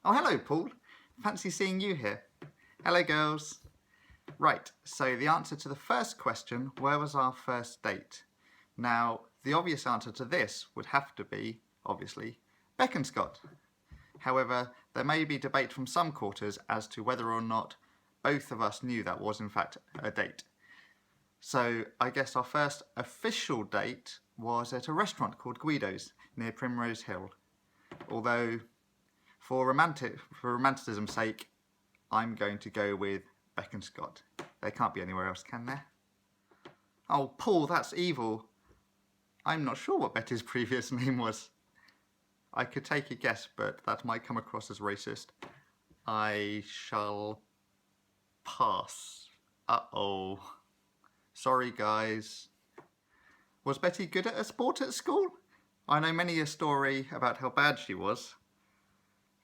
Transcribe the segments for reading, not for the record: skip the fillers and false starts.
Oh, hello, Paul. Fancy seeing you here. Hello, girls. Right, so the answer to the first question, where was our first date? Now, the obvious answer to this would have to be, obviously, Beaconscott. However, there may be debate from some quarters as to whether or not both of us knew that was in fact a date. So I guess our first official date was at a restaurant called Guido's near Primrose Hill. Although, for romanticism's sake, I'm going to go with Beaconscott. There can't be anywhere else, can there? Oh, Paul, that's evil. I'm not sure what Betty's previous name was. I could take a guess, but that might come across as racist. I shall pass. Uh-oh. Sorry, guys. Was Betty good at a sport at school? I know many a story about how bad she was.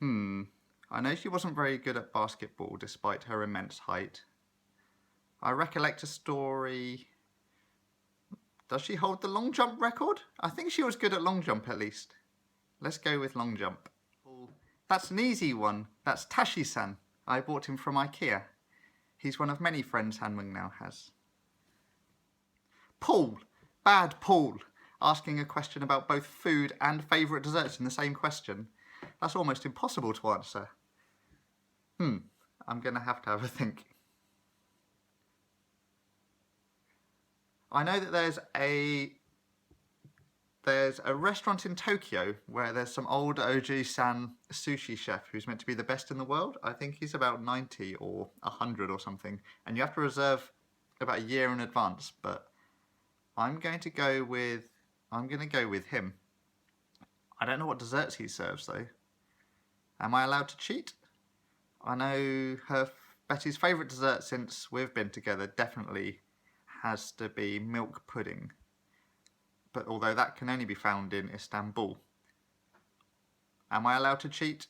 I know she wasn't very good at basketball despite her immense height. I recollect a story... Does she hold the long jump record? I think she was good at long jump at least. Let's go with long jump. That's an easy one. That's Tashi-san. I bought him from IKEA. He's one of many friends Hanwing now has. Paul. Bad Paul. Asking a question about both food and favourite desserts in the same question. That's almost impossible to answer. I'm going to have a think. I know that there's a restaurant in Tokyo where there's some old Oji-san sushi chef who's meant to be the best in the world. I think he's about 90 or 100 or something. And you have to reserve about a year in advance, but I'm going to go with him. I don't know what desserts he serves though. Am I allowed to cheat? I know Betty's favourite dessert since we've been together definitely has to be milk pudding. But although that can only be found in Istanbul. Am I allowed to cheat?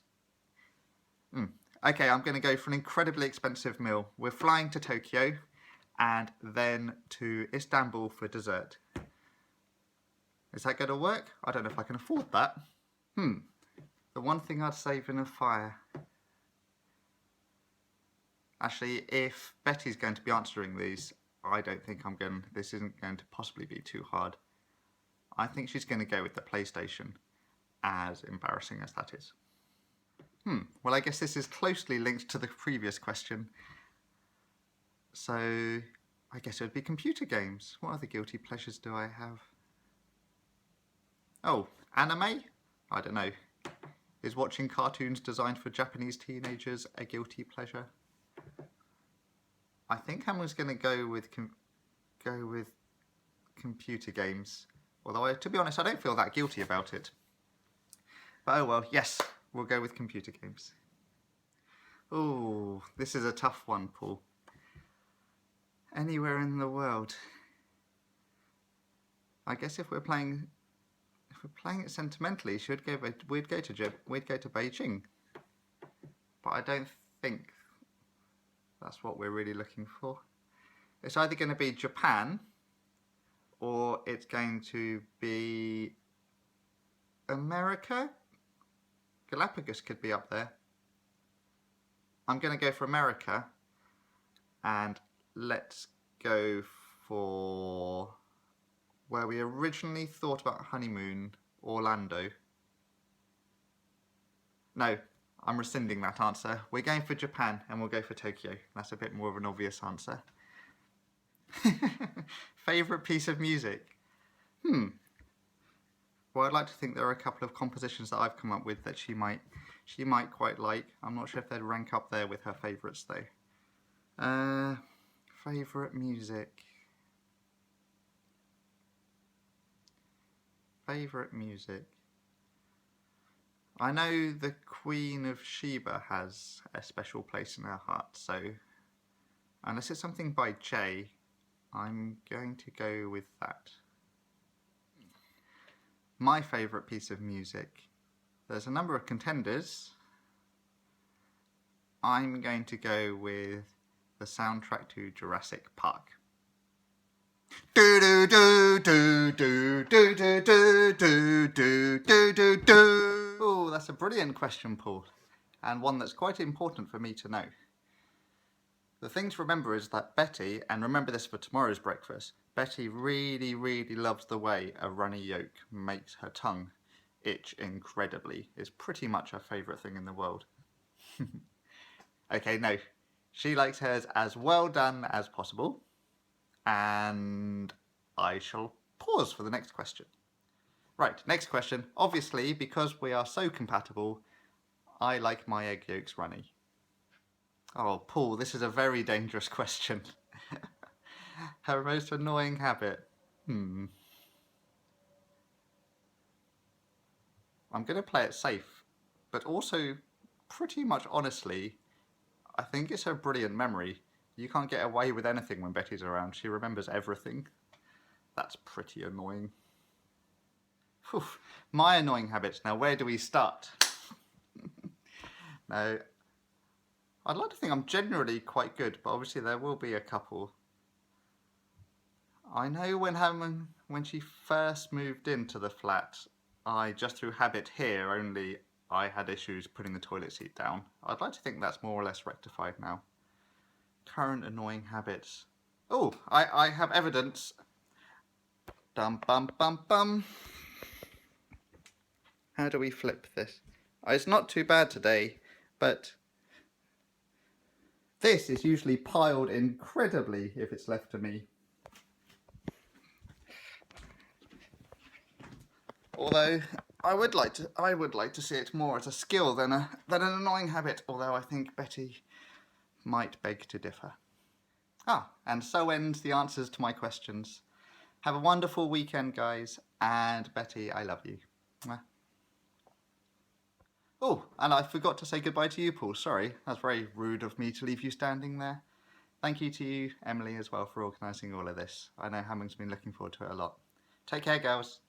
Okay, I'm going to go for an incredibly expensive meal. We're flying to Tokyo and then to Istanbul for dessert. Is that going to work? I don't know if I can afford that. The one thing I'd save in a fire. Actually, if Betty's going to be answering these, I don't think this isn't going to possibly be too hard. I think she's going to go with the PlayStation, as embarrassing as that is. Well, I guess this is closely linked to the previous question. So, I guess it would be computer games. What other guilty pleasures do I have? Oh, anime? I don't know. Is watching cartoons designed for Japanese teenagers a guilty pleasure? I think I was going to go with computer games. Although, to be honest, I don't feel that guilty about it. But oh well, yes, we'll go with computer games. Oh, this is a tough one, Paul. Anywhere in the world. I guess if we're playing it sentimentally, we'd go to Beijing. But I don't think that's what we're really looking for. It's either going to be Japan or it's going to be America. Galapagos could be up there. I'm going to go for America, and let's go for where we originally thought about honeymoon, Orlando. No, I'm rescinding that answer. We're going for Japan and we'll go for Tokyo. That's a bit more of an obvious answer. Favourite piece of music? Well, I'd like to think there are a couple of compositions that I've come up with that she might quite like. I'm not sure if they'd rank up there with her favourites though. Favourite music. Favourite music. I know the Queen of Sheba has a special place in her heart, so unless it's something by Jay, I'm going to go with that. My favourite piece of music. There's a number of contenders. I'm going to go with the soundtrack to Jurassic Park. Do do do do do do do do do do do do. Oh, that's a brilliant question, Paul. and one that's quite important for me to know. The thing to remember is that Betty, and remember this for tomorrow's breakfast, Betty really, really loves the way a runny yolk makes her tongue itch incredibly. It's pretty much her favourite thing in the world. Okay, no, she likes hers as well done as possible, and I shall pause for the next question. Right, next question. Obviously, because we are so compatible, I like my egg yolks runny. Oh, Paul, this is a very dangerous question. Her most annoying habit. I'm going to play it safe, but also, pretty much honestly, I think it's her brilliant memory. You can't get away with anything when Betty's around. She remembers everything. That's pretty annoying. Whew. My annoying habits. Now, where do we start? Now, I'd like to think I'm generally quite good, but obviously there will be a couple. I know when she first moved into the flat, I just through habit here only I had issues putting the toilet seat down. I'd like to think that's more or less rectified now. Current annoying habits. Oh, I have evidence. Dum bum bum bum. How do we flip this? It's not too bad today, but this is usually piled incredibly if it's left to me. Although I would like to see it more as a skill than an annoying habit, although I think Betty might beg to differ. And so ends the answers to my questions. Have a wonderful weekend, guys, and Betty, I love you. Oh, and I forgot to say goodbye to you, Paul. Sorry, that's very rude of me to leave you standing there. Thank you to you, Emily, as well, for organising all of this. I know Hammond's been looking forward to it a lot. Take care, girls.